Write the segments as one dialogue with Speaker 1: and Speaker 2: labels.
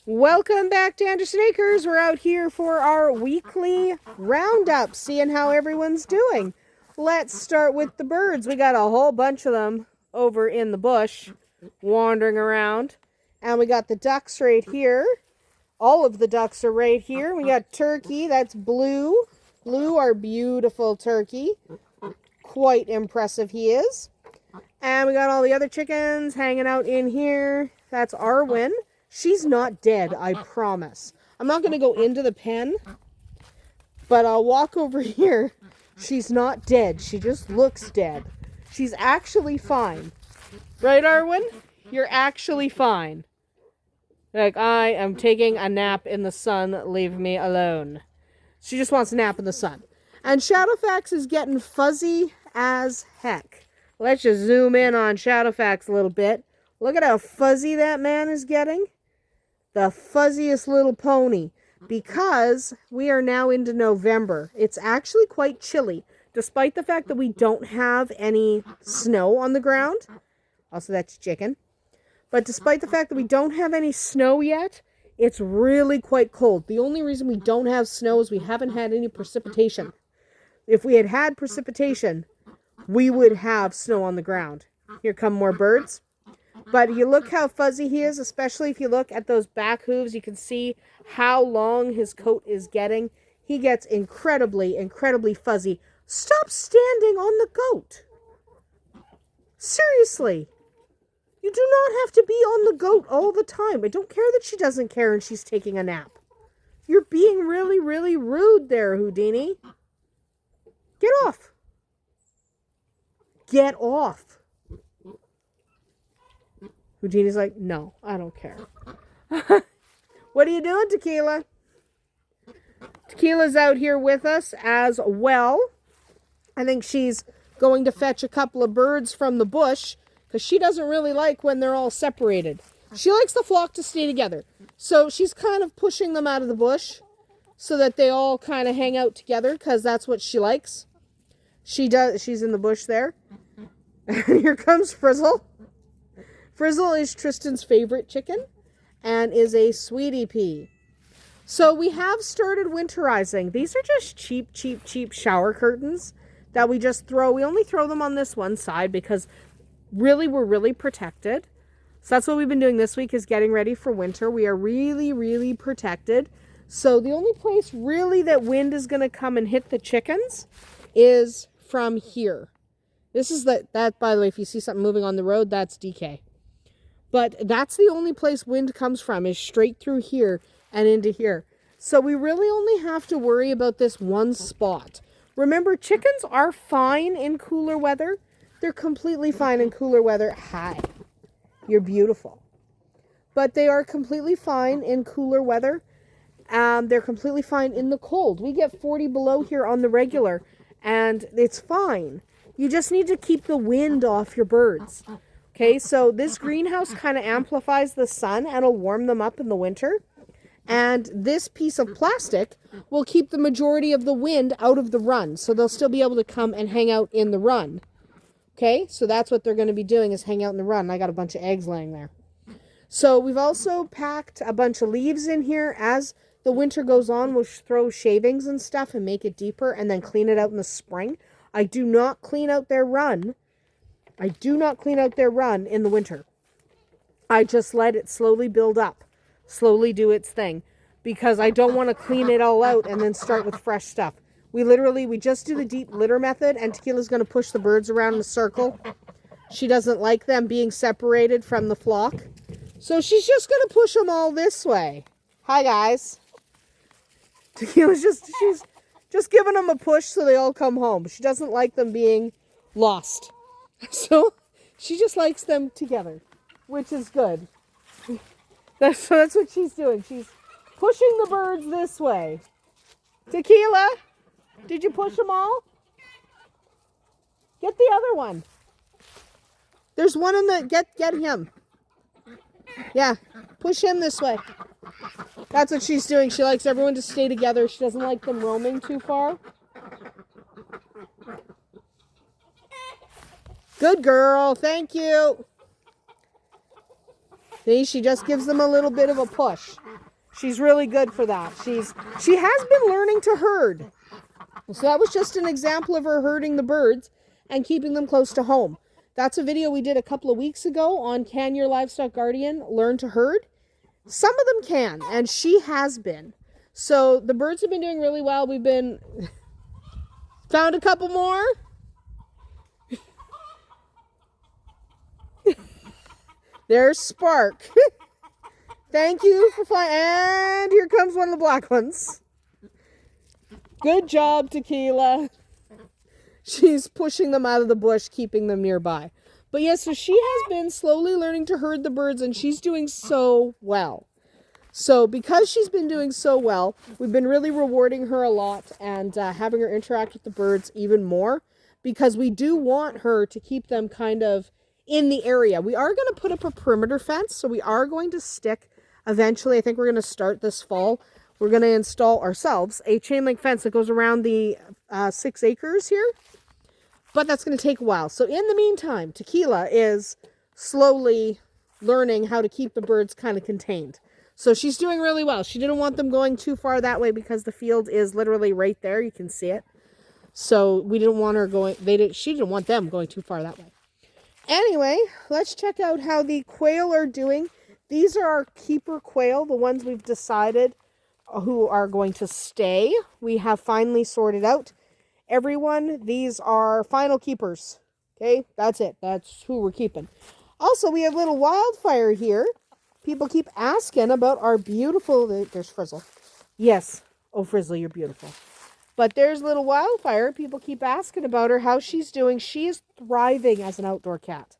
Speaker 1: Welcome back to Andersen Acres. We're out here for our weekly roundup, seeing how everyone's doing. Let's start with the birds. We got a whole bunch of them over in the bush, wandering around. And we got the ducks right here. All of the ducks are right here. We got turkey, that's Blue. Blue, our beautiful turkey. Quite impressive he is. And we got all the other chickens hanging out in here. That's Arwen. She's not dead, I promise. I'm not going to go into the pen, but I'll walk over here. She's not dead. She just looks dead. She's actually fine. Right, Arwen? You're actually fine. Like, I am taking a nap in the sun. Leave me alone. She just wants a nap in the sun. And Shadowfax is getting fuzzy as heck. Let's just zoom in on Shadowfax a little bit. Look at how fuzzy that man is getting. The fuzziest little pony. Because we are now into November. It's actually quite chilly. Despite the fact that we don't have any snow on the ground. Also, that's chicken. But despite the fact that we don't have any snow yet, it's really quite cold. The only reason we don't have snow is we haven't had any precipitation. If we had had precipitation, we would have snow on the ground. Here come more birds. But you look how fuzzy he is, especially if you look at those back hooves. You can see how long his coat is getting. He gets incredibly, incredibly fuzzy. Stop standing on the goat. Seriously. You do not have to be on the goat all the time. I don't care that she doesn't care and she's taking a nap. You're being really, really rude there, Houdini. Get off. Get off. Houdini's like, no, I don't care. What are you doing, Tequila? Tequila's out here with us as well. I think she's going to fetch a couple of birds from the bush because she doesn't really like when they're all separated. She likes the flock to stay together. So she's kind of pushing them out of the bush so that they all kind of hang out together because that's what she likes. She's in the bush there. And here comes Frizzle. Frizzle is Tristan's favorite chicken and is a sweetie pea. So we have started winterizing. These are just cheap shower curtains that we just throw. We only throw them on this one side because really we're really protected. So that's what we've been doing this week is getting ready for winter. We are really, really protected. So the only place really that wind is going to come and hit the chickens is from here. This is that, by the way, if you see something moving on the road, that's DK. But that's the only place wind comes from is straight through here and into here. So we really only have to worry about this one spot. Remember, chickens are fine in cooler weather. They're completely fine in cooler weather. Hi. You're beautiful. But they are completely fine in cooler weather. They're completely fine in the cold. We get 40 below here on the regular, and it's fine. You just need to keep the wind off your birds. Okay, so this greenhouse kind of amplifies the sun and it'll warm them up in the winter. And this piece of plastic will keep the majority of the wind out of the run. So they'll still be able to come and hang out in the run. Okay, so that's what they're going to be doing is hang out in the run. I got a bunch of eggs laying there. So we've also packed a bunch of leaves in here. As the winter goes on, we'll throw shavings and stuff and make it deeper and then clean it out in the spring. I do not clean out their run. I do not clean out their run in the winter. I just let it slowly build up, slowly do its thing, because I don't want to clean it all out and then start with fresh stuff. We just do the deep litter method, and Tequila's going to push the birds around in a circle. She doesn't like them being separated from the flock, so she's just going to push them all this way. Hi, guys. Tequila's she's just giving them a push so they all come home. She doesn't like them being lost. So she just likes them together, which is good. That's what she's doing. She's pushing the birds this way. Tequila, did you push them all? Get the other one. There's one in the, get him. Yeah, push him this way. That's what she's doing. She likes everyone to stay together. She doesn't like them roaming too far. Good girl. Thank you. See, she just gives them a little bit of a push. She's really good for that. She has been learning to herd. So that was just an example of her herding the birds and keeping them close to home. That's a video we did a couple of weeks ago on Can Your Livestock Guardian Learn to Herd? Some of them can, and she has been. So the birds have been doing really well. We've been... Found a couple more. There's Spark. Thank you for flying. And here comes one of the black ones. Good job, Tequila. She's pushing them out of the bush, keeping them nearby. But yes, so she has been slowly learning to herd the birds, and she's doing so well. So because she's been doing so well, we've been really rewarding her a lot and having her interact with the birds even more, because we do want her to keep them kind of in the area. We are going to put up a perimeter fence, so we are going to stick eventually. I think we're going to start this fall. We're going to install ourselves a chain link fence that goes around the 6 acres here. But that's going to take a while. So in the meantime, Tequila is slowly learning how to keep the birds kind of contained. So she's doing really well. She didn't want them going too far that way because the field is literally right there. You can see it. So we didn't want her going, she didn't want them going too far that way. Anyway, let's check out how the quail are doing. These are our keeper quail, the ones we've decided who are going to stay. We have finally sorted out everyone. These are final keepers. Okay, that's it. That's who we're keeping. Also, we have little Wildfire here. People keep asking about our beautiful... There's Frizzle. Yes. Oh, Frizzle, you're beautiful. But there's little Wildfire. People keep asking about her, how she's doing. She is thriving as an outdoor cat.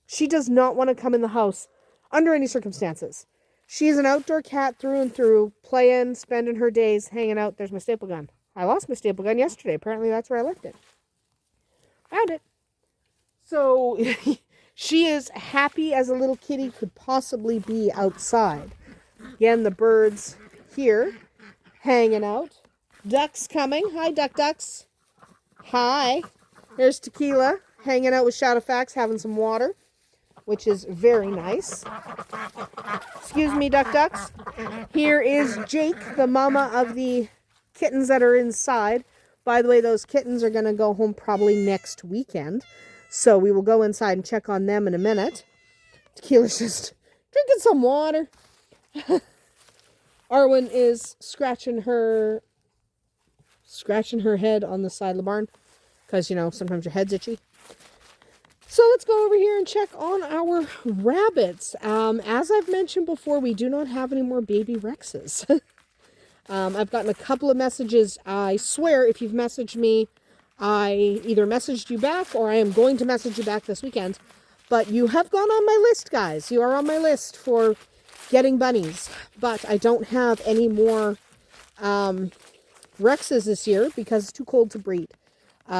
Speaker 1: She does not want to come in the house under any circumstances. She's an outdoor cat through and through, playing, spending her days hanging out. There's my staple gun. I lost my staple gun yesterday. Apparently that's where I left it. Found it. So she is happy as a little kitty could possibly be outside. Again, the birds here hanging out. Ducks coming. Hi, ducks. Hi. There's Tequila hanging out with Shadowfax, having some water, which is very nice. Excuse me, ducks. Here is Jake, the mama of the kittens that are inside. By the way, those kittens are going to go home probably next weekend. So we will go inside and check on them in a minute. Tequila's just drinking some water. Arwen is scratching her head on the side of the barn. Because, you know, sometimes your head's itchy. So let's go over here and check on our rabbits. As I've mentioned before, we do not have any more baby Rexes. I've gotten a couple of messages. I swear, if you've messaged me, I either messaged you back or I am going to message you back this weekend. But you have gone on my list, guys. You are on my list for getting bunnies. But I don't have any more Rexes this year because it's too cold to breed.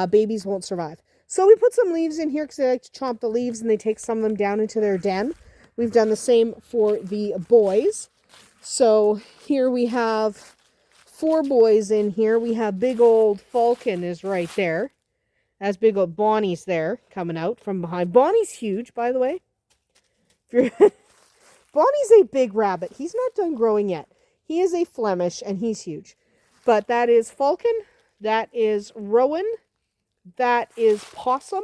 Speaker 1: Babies won't survive. So we put some leaves in here because they like to chomp the leaves and they take some of them down into their den. We've done the same for the boys. So here we have 4 boys in here. We have big old Falcon is right there. That's big old Bonnie's there coming out from behind. Bonnie's huge, by the way. Bonnie's a big rabbit. He's not done growing yet. He is a Flemish and he's huge. But that is Falcon. That is Rowan. That is Possum.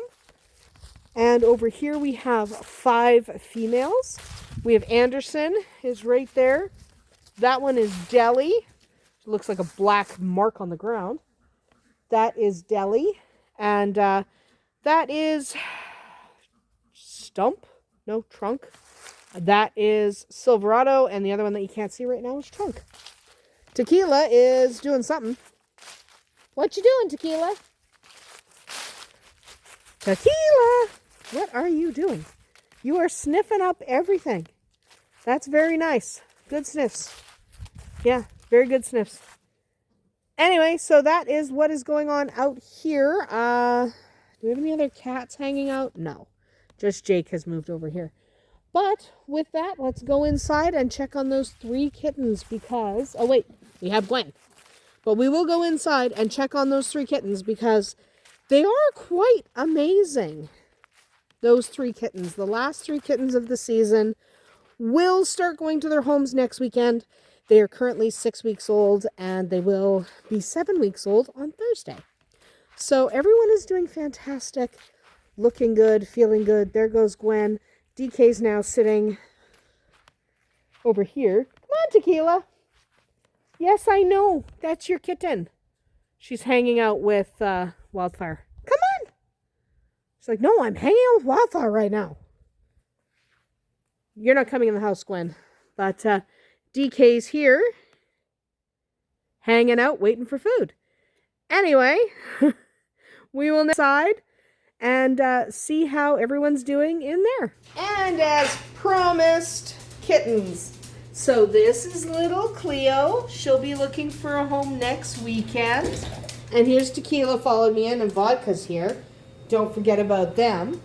Speaker 1: And over here we have 5 females. We have Andersen is right there. That one is Deli. It looks like a black mark on the ground. That is Deli. And that is Trunk. That is Silverado. And the other one that you can't see right now is Trunk. Tequila is doing something. What you doing, Tequila? Tequila! What are you doing? You are sniffing up everything. That's very nice. Good sniffs. Yeah, very good sniffs. Anyway, so that is what is going on out here. Do we have any other cats hanging out? No. Just Jake has moved over here. But with that, let's go inside and check on those 3 kittens because... Oh, wait. We have Gwen. But we will go inside and check on those 3 kittens because they are quite amazing. Those 3 kittens. The last 3 kittens of the season will start going to their homes next weekend. They are currently 6 weeks old, and they will be 7 weeks old on Thursday. So everyone is doing fantastic, looking good, feeling good. There goes Gwen. DK's now sitting over here. Come on, Tequila. Yes, I know. That's your kitten. She's hanging out with Wildfire. Come on. She's like, no, I'm hanging out with Wildfire right now. You're not coming in the house, Gwen. But DK's here, hanging out, waiting for food. Anyway, we will decide and see how everyone's doing in there. And as promised, kittens. So this is little Cleo. She'll be looking for a home next weekend. And here's Tequila followed me in, and Vodka's here. Don't forget about them.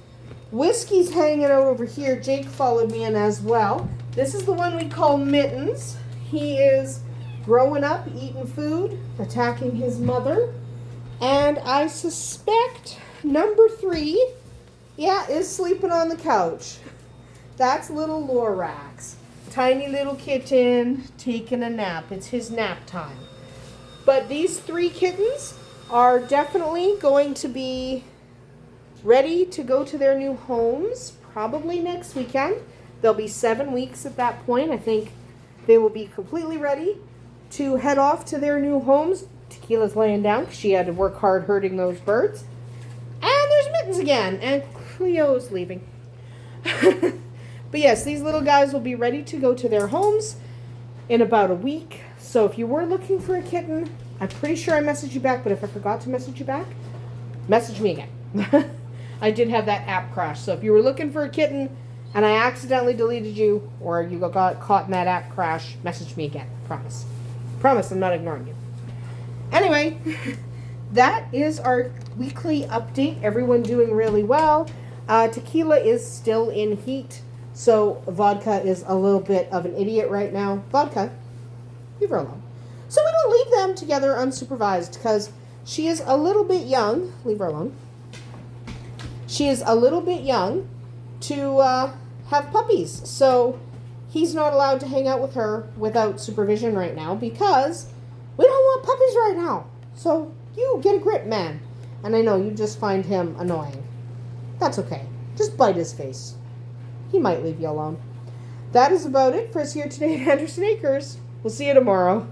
Speaker 1: Whiskey's hanging out over here. Jake followed me in as well. This is the one we call Mittens. He is growing up, eating food, attacking his mother. And I suspect number 3, is sleeping on the couch. That's little Lorax. Tiny little kitten taking a nap. It's his nap time. But these 3 kittens are definitely going to be ready to go to their new homes probably next weekend. They'll be 7 weeks at that point. I think they will be completely ready to head off to their new homes. Tequila's laying down because she had to work hard herding those birds. And there's Mittens again. And Cleo's leaving. But yes, these little guys will be ready to go to their homes in about a week. So if you were looking for a kitten, I'm pretty sure I messaged you back, but if I forgot to message you back, message me again. I did have that app crash. So if you were looking for a kitten and I accidentally deleted you, or you got caught in that app crash, message me again. Promise. Promise I'm not ignoring you. Anyway, that is our weekly update. Everyone doing really well. Tequila is still in heat. So Vodka is a little bit of an idiot right now. Vodka, leave her alone. So we don't leave them together unsupervised because she is a little bit young. Leave her alone. She is a little bit young to have puppies. So he's not allowed to hang out with her without supervision right now because we don't want puppies right now. So you get a grip, man. And I know you just find him annoying. That's okay. Just bite his face. He might leave you alone. That is about it for us here today at Andersen Acres. We'll see you tomorrow.